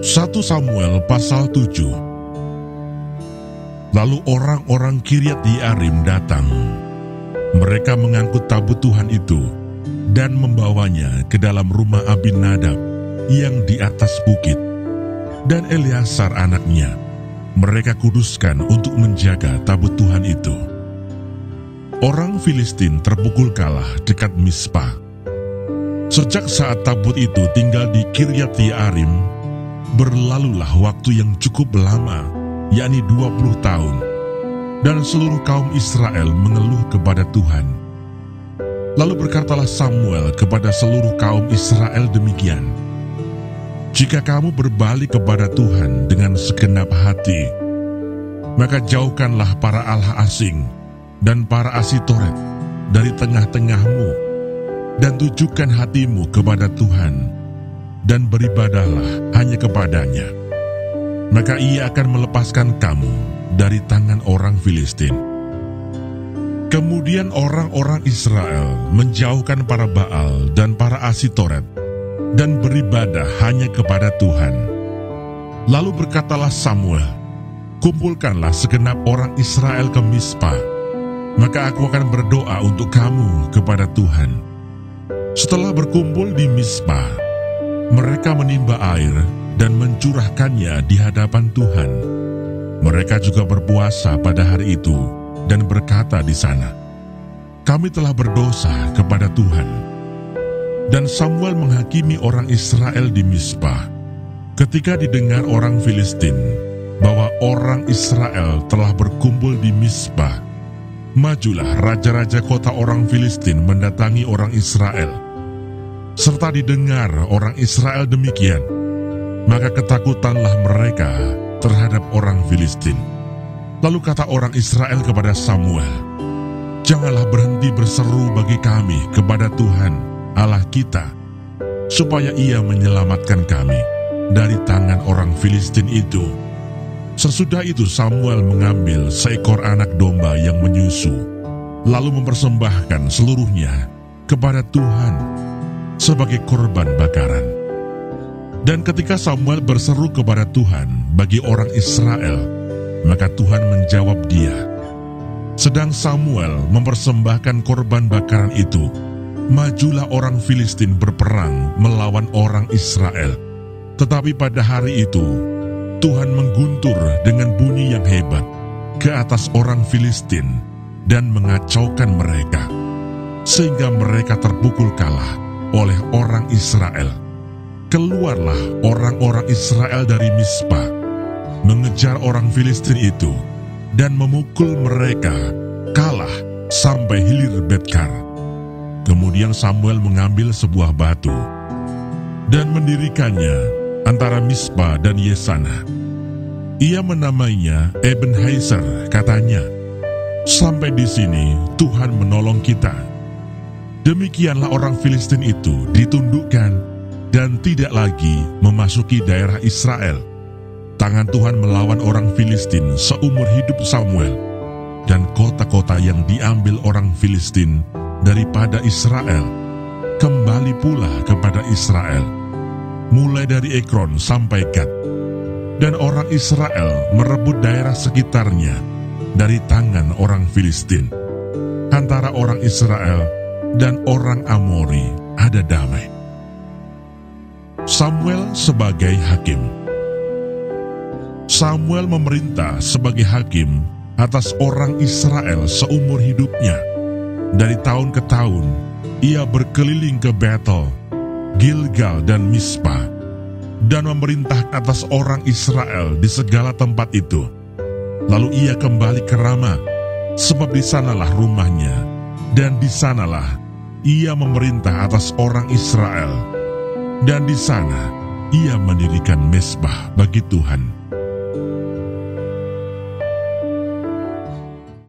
1 Samuel pasal 7. Lalu orang-orang Kiryat Yearim datang. Mereka mengangkut tabut Tuhan itu dan membawanya ke dalam rumah Abinadab yang di atas bukit. Dan Eleazar anaknya mereka kuduskan untuk menjaga tabut Tuhan itu. Orang Filistin terpukul kalah dekat Mispa. Sejak saat tabut itu tinggal di Kiryat Yearim, berlalulah waktu yang cukup lama, yakni 20 tahun, dan seluruh kaum Israel mengeluh kepada Tuhan. Lalu berkatalah Samuel kepada seluruh kaum Israel demikian, "Jika kamu berbalik kepada Tuhan dengan segenap hati, maka jauhkanlah para allah asing dan para Asitoret dari tengah-tengahmu, dan tujukan hatimu kepada Tuhan, dan beribadahlah hanya kepadanya. Maka ia akan melepaskan kamu dari tangan orang Filistin." Kemudian orang-orang Israel menjauhkan para Baal dan para Asitoret, dan beribadah hanya kepada Tuhan. Lalu berkatalah Samuel, "Kumpulkanlah segenap orang Israel ke Mispa, maka aku akan berdoa untuk kamu kepada Tuhan." Setelah berkumpul di Mispa, mereka menimba air dan mencurahkannya di hadapan Tuhan. Mereka juga berpuasa pada hari itu dan berkata di sana, "Kami telah berdosa kepada Tuhan." Dan Samuel menghakimi orang Israel di Mispa. Ketika didengar orang Filistin bahwa orang Israel telah berkumpul di Mispa, majulah raja-raja kota orang Filistin mendatangi orang Israel. Serta didengar orang Israel demikian, maka ketakutanlah mereka terhadap orang Filistin. Lalu kata orang Israel kepada Samuel, "Janganlah berhenti berseru bagi kami kepada Tuhan Allah kita, supaya ia menyelamatkan kami dari tangan orang Filistin itu." Sesudah itu Samuel mengambil seekor anak domba yang menyusu, lalu mempersembahkan seluruhnya kepada Tuhan sebagai korban bakaran. Dan ketika Samuel berseru kepada Tuhan bagi orang Israel, maka Tuhan menjawab dia. Sedang Samuel mempersembahkan korban bakaran itu, majulah orang Filistin berperang melawan orang Israel. Tetapi pada hari itu, Tuhan mengguntur dengan bunyi yang hebat ke atas orang Filistin dan mengacaukan mereka, sehingga mereka terpukul kalah oleh orang Israel. Keluarlah orang-orang Israel dari Mispa, mengejar orang Filistin itu, dan memukul mereka kalah sampai hilir Betkar. Kemudian Samuel mengambil sebuah batu dan mendirikannya antara Mispa dan Yesana. Ia menamainya Ebenezer, katanya, "Sampai di sini Tuhan menolong kita." Demikianlah orang Filistin itu ditundukkan dan tidak lagi memasuki daerah Israel. Tangan Tuhan melawan orang Filistin seumur hidup Samuel, dan kota-kota yang diambil orang Filistin daripada Israel kembali pula kepada Israel, mulai dari Ekron sampai Gat. Dan orang Israel merebut daerah sekitarnya dari tangan orang Filistin. Antara orang Israel dan orang Amori ada damai. Samuel sebagai hakim. Samuel memerintah sebagai hakim atas orang Israel seumur hidupnya. Dari tahun ke tahun, ia berkeliling ke Betel, Gilgal dan Mispa, dan memerintah atas orang Israel di segala tempat itu. Lalu ia kembali ke Rama, sebab di sanalah rumahnya, dan di sanalah ia memerintah atas orang Israel, dan di sana ia mendirikan mezbah bagi Tuhan.